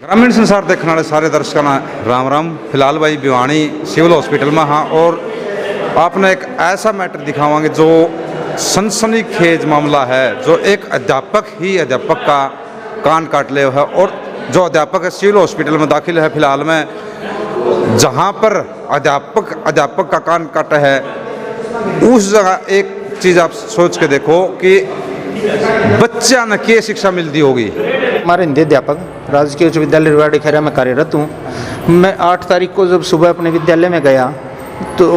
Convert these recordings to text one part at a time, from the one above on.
ग्रामीण संसार देखने वाले सारे दर्शकों का राम राम। फिलहाल भाई भिवानी सिविल हॉस्पिटल में हाँ, और आपने एक ऐसा मैटर दिखावांगे जो सनसनीखेज मामला है, जो एक अध्यापक ही अध्यापक का कान काट ले है, और जो अध्यापक सिविल हॉस्पिटल में दाखिल है फिलहाल में, जहाँ पर अध्यापक का कान काटा है, उस जगह एक चीज़ आप सोच के देखो कि बच्चा न क्या शिक्षा मिलती होगी। हमारे हिंदी अध्यापक राजकीय उच्च विद्यालय रिवाड़ी खैरा में कार्यरत हूँ। मैं 8 तारीख को जब सुबह अपने विद्यालय में गया तो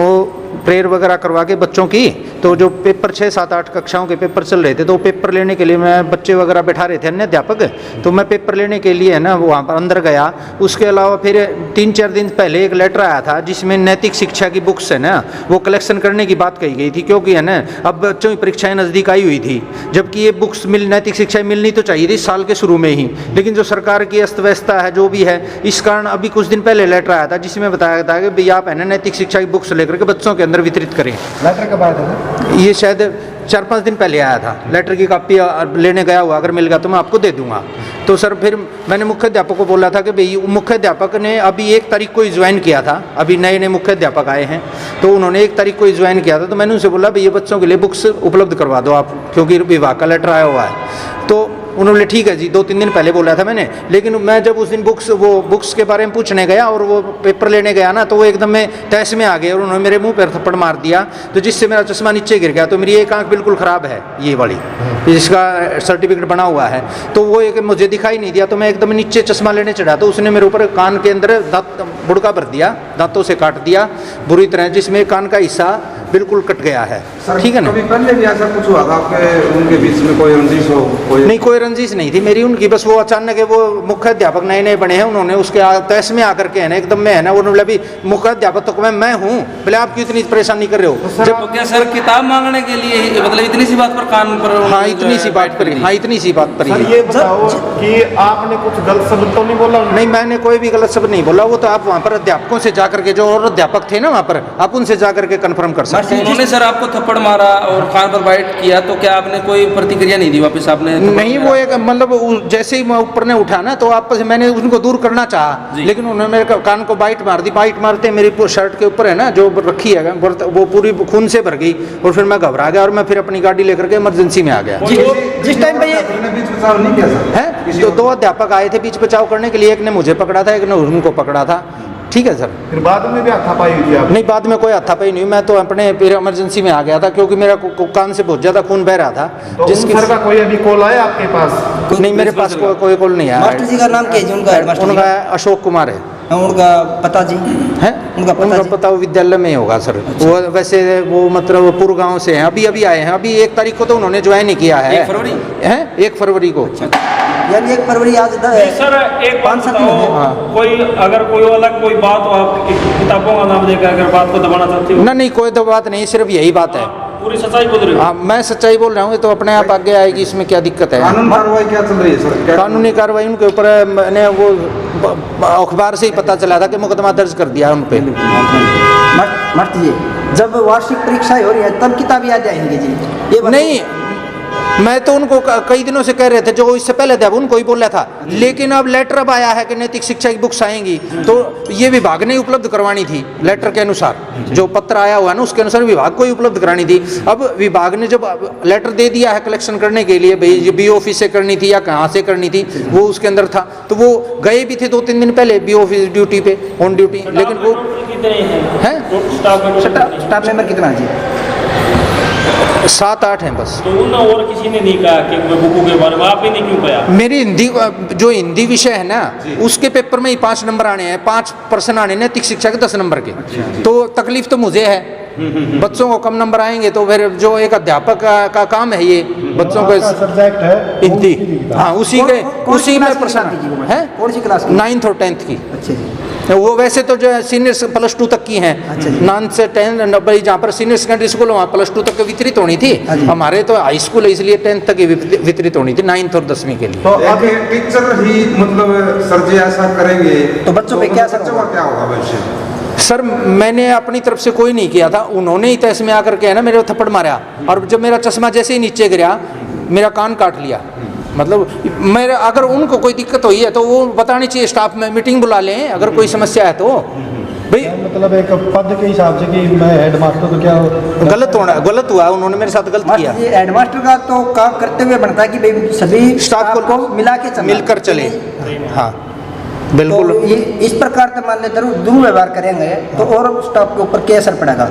प्रेयर वगैरह करवा के बच्चों की, तो जो पेपर 6, 7, 8 कक्षाओं के पेपर चल रहे थे, तो पेपर लेने के लिए मैं बच्चे वगैरह बैठा रहे थे अन्य अध्यापक, तो मैं पेपर लेने के लिए है ना वहाँ पर अंदर गया। उसके अलावा फिर 3-4 दिन पहले एक लेटर आया था जिसमें नैतिक शिक्षा की बुक्स है ना वो कलेक्शन करने की बात कही गई थी, क्योंकि है ना अब बच्चों की परीक्षाएं नज़दीक आई हुई थी, जबकि ये बुक्स नैतिक शिक्षा मिलनी तो चाहिए थी इस साल के शुरू में ही, लेकिन जो सरकार की अस्त व्यवस्था है जो भी है, इस कारण अभी कुछ दिन पहले लेटर आया था जिसमें बताया था कि भाई आप है ना नैतिक शिक्षा की बुक्स लेकर के बच्चों के अंदर वितरित करें। लेटर कब आया था? ये शायद 4-5 दिन पहले आया था। लेटर की कॉपी लेने गया हुआ, अगर मिल गया तो मैं आपको दे दूंगा। तो सर फिर मैंने मुख्य अध्यापक को बोला था कि भाई मुख्य अध्यापक ने अभी 1 तारीख को ही ज्वाइन किया था, अभी नए मुख्य अध्यापक आए हैं, तो उन्होंने 1 तारीख को ही ज्वाइन किया था। तो मैंने उनसे बोला भाई ये बच्चों के लिए बुक्स उपलब्ध करवा दो आप, क्योंकि विभाग का लेटर आया हुआ है। तो उन्होंने ठीक है जी, 2-3 दिन पहले बोला था मैंने, लेकिन मैं जब उस दिन बुक्स के बारे में पूछने गया और वो पेपर लेने गया ना, तो वो एकदम में तहस में आ गए और उन्होंने मेरे मुंह पर थप्पड़ मार दिया, तो जिससे मेरा चश्मा नीचे गिर गया। तो मेरी एक आंख बिल्कुल ख़राब है, ये वाली जिसका सर्टिफिकेट बना हुआ है, तो वो एक मुझे दिखाई नहीं दिया, तो मैं एकदम नीचे चश्मा लेने चढ़ा, तो उसने मेरे ऊपर कान के अंदर बुड़का भर दिया, दांतों से काट दिया बुरी तरह, जिसमें कान का हिस्सा बिल्कुल कट गया है। ठीक है ना? कभी पहले भी ऐसा कुछ हुआ था आपके उनके बीच में? कोई रंजिश हो? नहीं, कोई रंजिश नहीं थी मेरी उनकी, बस वो अचानक है, वो मुख्य अध्यापक नए बने हैं, उन्होंने उसके तहस में आकर के है ना एकदम में है ना, उन्होंने भी मुख्य अध्यापक तो मैं हूँ, बोले आप क्यों इतनी परेशानी कर रहे हो? जब तो क्या सर किताब मांगने के लिए मतलब इतनी सी बात पर कान पर? हाँ इतनी सी बात पर, हाँ इतनी सी बात पर। ये बताओ कि आपने कुछ गलत शब्द तो नहीं बोला? नहीं, मैंने कोई भी गलत शब्द नहीं बोला। वो तो आप वहाँ पर अध्यापकों से जाकर के, जो और अध्यापक थे ना वहाँ पर, आप उनसे जाकर के कन्फर्म कर सकते हैं। उन्होंने सर आपको थप्पड़ मारा और कान पर बाइट किया, तो क्या आपने कोई प्रतिक्रिया नहीं दी वापस? आपने नहीं, वो एक मतलब जैसे ही मैं ऊपर ने उठा ना, तो आपस मैंने उनको दूर करना चाहा, लेकिन उन्होंने मेरे कान को बाइट मार दी। बाइट मारते मेरी शर्ट के ऊपर है ना जो रखी है वो पूरी खून से भर गई, और फिर मैं घबरा गया और मैं फिर अपनी गाड़ी लेकर के इमरजेंसी में आ गया। जिस टाइम पे ये बीच बचाव नहीं किया सर? है तो 2 अध्यापक आए थे बीच बचाव करने के लिए, एक ने मुझे पकड़ा था, एक ने उनको पकड़ा था। ठीक है सर। फिर बाद में भी हाथापाई हुई थी आप? नहीं, बाद में कोई हाथापाई नहीं हुई, मैं तो अपने फिर इमरजेंसी में आ गया था, क्योंकि मेरा कान से बहुत ज़्यादा खून बह रहा था। तो जिसके सर का कोई अभी कॉल आया आपके पास? नहीं, मेरे पास कोई कॉल नहीं आया। मास्टर जी का नाम क्या है? उनका हेडमास्टर उनका अशोक कुमार है। उनका पता जी है? उनका पता वो विद्यालय में ही होगा सर। वो वैसे वो मतलब पूर्व गाँव से हैं, अभी आए हैं, अभी 1 तारीख को तो उन्होंने ज्वाइन ही किया है। 1 फरवरी है? 1 फरवरी को। यानी 1 फरवरी आज सर एक बात बताओ, कोई अगर कोई अलग कोई बात हो, आप किताबों का नाम लेकर अगर बात को दबाना चाहते हो? नहीं, कोई तो बात नहीं, सिर्फ यही बात है। पूरी सच्चाई बोल रहे हो? हाँ, मैं सच्चाई बोल रहा हूँ, तो अपने आप आगे आएगी, इसमें क्या दिक्कत है? कानूनी कार्रवाई क्या चल रही है सर? कानूनी कार्रवाई उनके ऊपर मैंने वो अखबार से ही पता चला था कि मुकदमा दर्ज कर दिया उन पे। मास्टर जी, जब वार्षिक परीक्षाएं हो रही है तब किताबें आ जाएंगी जी? ये नहीं, मैं तो उनको कई दिनों से कह रहे थे, जो इससे पहले थे उनको ही बोला था, लेकिन अब लेटर अब आया है कि नैतिक शिक्षा की बुक्स आएंगी, तो ये विभाग ने उपलब्ध करवानी थी। लेटर के अनुसार जो पत्र आया हुआ है ना, उसके अनुसार विभाग को ही उपलब्ध करानी थी। अब विभाग ने जब लेटर दे दिया है कलेक्शन करने के लिए, भाई बी ऑफिस से करनी थी या कहाँ से करनी थी, वो उसके अंदर था, तो वो गए भी थे 2-3 दिन पहले बी ऑफिस ड्यूटी पे, ऑन ड्यूटी, लेकिन वो है स्टाफ मेंबर कितना जी? 7-8 हैं बस। तो उन और किसी ने नहीं कहा कि बुकों के बारे में? आपने नहीं क्यों कहा? मेरी जो हिंदी विषय है ना, उसके पेपर में ही 5 नंबर आने हैं, 5 प्रश्न आने नैतिक शिक्षा के 10 नंबर के। तो तकलीफ तो मुझे है, बच्चों को कम नंबर आएंगे, तो फिर जो एक अध्यापक का काम है ये बच्चों को सब्जेक्ट है हिंदी, हाँ उसी में प्रश्न है। कौन सी क्लास? 9th और 10th की। अच्छा जी। वो वैसे तो जो सीनियर +2 तक की हैं, 9 से 10, जहाँ पर सीनियर सेकेंडरी स्कूल वहाँ +2 तक वितरित होनी थी, हमारे तो हाई स्कूल है इसलिए 10th तक वितरित होनी थी, 9th और 10वीं के लिए। तो अब टीचर ही मतलब सर जी ऐसा करेंगे तो बच्चों पे क्या होगा भविष्य? सर मैंने अपनी तरफ से कोई नहीं किया था, उन्होंने ही तहस में आकर के है ना मेरे थप्पड़ मारा, और जब मेरा चश्मा जैसे ही नीचे गिरा, मेरा कान काट लिया, मतलब मेरे अगर उनको कोई दिक्कत हुई है तो वो बतानी चाहिए, स्टाफ में मीटिंग बुला लें अगर कोई समस्या है तो भाई। मतलब एक पद के हिसाब से कि मैं हेडमास्टर तो क्या गलत हुआ, उन्होंने मेरे साथ गलत किया। ये हेडमास्टर का तो काम करते हुए बनता है कि भाई सभी स्टाफ को मिला के चलना, मिलकर चले। हाँ बिल्कुल। तो ये इस प्रकार से मान लेते दुर्व्यवहार करेंगे तो और स्टाफ के ऊपर क्या असर पड़ेगा?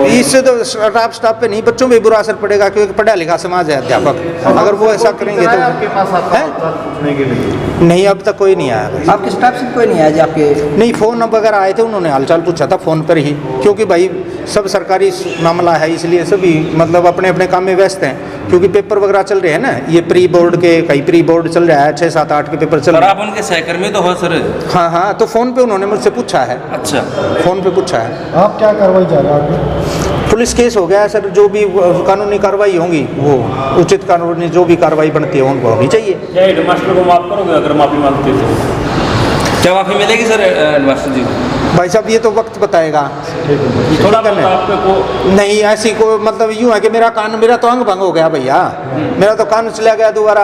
इससे तो स्टाफ पे नहीं, बच्चों पे बुरा असर पड़ेगा क्योंकि पढ़ा लिखा समाज है अध्यापक, अगर वो ऐसा करेंगे तो। आपके पास आता है पूछने के लिए? नहीं अब तक कोई नहीं आया। आपके स्टाफ से कोई नहीं आया जी आपके? नहीं, फ़ोन वगैरह आए थे, उन्होंने हालचाल पूछा था फ़ोन पर ही, क्योंकि भाई सब सरकारी मामला है इसलिए सभी मतलब अपने अपने काम में व्यस्त हैं, क्योंकि पेपर वगैरह चल रहे हैं ना, ये प्री बोर्ड के, कई प्री बोर्ड चल रहा है, 6, 7, 8 के पेपर चल रहे हैं। आप उनके सहकर्मी तो हो सर? हाँ हाँ, तो फ़ोन पे उन्होंने मुझसे पूछा है। अच्छा, फ़ोन पे पूछा है। आप क्या कार्रवाई चाह रहे हैं? आप पुलिस केस हो गया है सर, जो भी कानूनी कार्रवाई होंगी वो उचित कानूनी जो भी कार्रवाई बनती है उनको होनी चाहिए। क्या हेडमास्टर को माफ़ करोगे अगर माफ़ी मांगते तो? क्या माफ़ी मिलेगी सर हेडमास्टर जी को? भाई साहब ये तो वक्त बताएगा। थोड़ा बहुत आपको नहीं ऐसी कोई मतलब यूँ है कि मेरा तो अंग भंग हो गया भैया, मेरा तो कान चला गया दोबारा।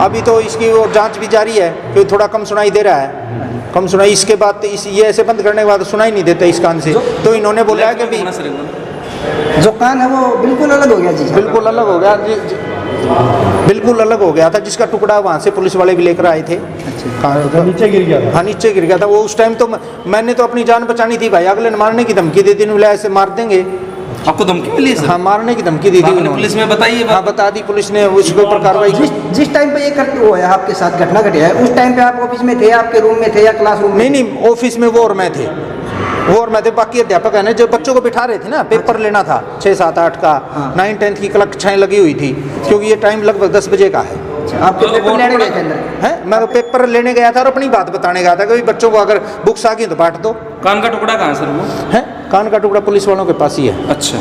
अभी तो इसकी वो जांच भी जारी है, क्योंकि थोड़ा कम सुनाई दे रहा है, कम सुनाई। इसके बाद ये ऐसे बंद करने के बाद सुनाई नहीं देता इस कान से, तो इन्होंने बोला है कि भी जो कान है वो बिल्कुल अलग हो गया जी? बिल्कुल अलग हो गया, बिल्कुल अलग हो गया था, जिसका टुकड़ा वहाँ से पुलिस वाले भी लेकर आए थे। नीचे गिर गया था? हाँ नीचे गिर गया था वो। उस टाइम तो मैंने तो अपनी जान बचानी थी भाई, अगले ने मारने की धमकी दे दी, बोला ऐसे मार देंगे। आपको धमकी मिली सर? हाँ मारने की धमकी दी थी उन्होंने। पुलिस में बताइए? हाँ बता दी पुलिस ने, उसके ऊपर कार्रवाई की। जिस टाइम पे ये करते हुआ है आपके साथ घटना घटी है, उस टाइम पे आप ऑफिस में थे, आपके रूम में थे या क्लासरूम में? नहीं, ऑफिस में वो और मैं थे, बाकी अध्यापक है ना जो बच्चों को बिठा रहे थे ना, पेपर लेना था 6, 7, 8 का, 9, 10 की कक्षाएं लगी हुई थी, क्योंकि ये टाइम लगभग 10 बजे का है। आपके पेपर लेने गए थे अंदर? है, मैं तो पेपर लेने गया था और अपनी बात बताने गया था कि बच्चों को अगर बुक्स आ गई तो बांट दो। कान का टुकड़ा कहाँ सर वो है? कान का टुकड़ा पुलिस वालों के पास ही है। अच्छा,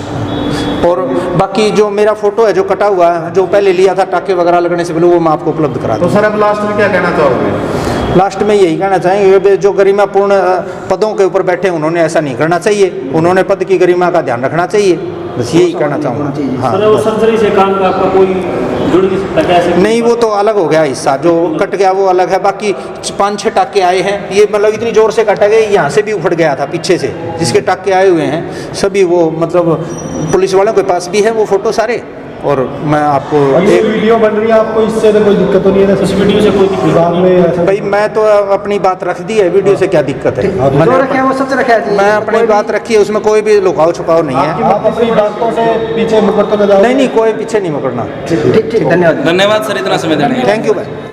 और बाकी जो मेरा फोटो है जो कटा हुआ है, जो पहले लिया था टाके वगैरह लगने से पहले, वो मैं आपको उपलब्ध करा तो दूँ। सर अब लास्ट में क्या कहना चाहोगे? लास्ट में यही कहना चाहेंगे, जो गरिमापूर्ण पदों के ऊपर बैठे उन्होंने ऐसा नहीं करना चाहिए, उन्होंने पद की गरिमा का ध्यान रखना चाहिए, बस यही कहना चाहूँगा। हाँ सर वो सर्जरी से कान का आपका कोई जुड़ नहीं सकता कैसे? नहीं, वो तो अलग हो गया हिस्सा, जो कट गया वो अलग है, बाकी 5-6 टाके आए हैं। ये मतलब इतनी जोर से कटा गया, यहाँ से भी उखड़ गया था पीछे से, जिसके टाके आए हुए हैं सभी वो मतलब पुलिस वालों के पास भी है वो फोटो सारे। और मैं आपको ये वीडियो बन रही है, आपको इससे तो कोई दिक्कत तो नहीं है? इस वीडियो से कोई दिक्कत विभाग में ऐसा भाई मैं तो अपनी बात रख दी है, वीडियो से क्या दिक्कत है? जो रखे वो सच रखा है जी? मैं अपनी बात रखी है, उसमें कोई भी लुकाव छुपाव नहीं है। आप अपनी बातों से पीछे मुकर तो न जाओ? नहीं, कोई पीछे नहीं मुकरना। ठीक, धन्यवाद। धन्यवाद सर इतना समय देने के लिए। थैंक यू भाई।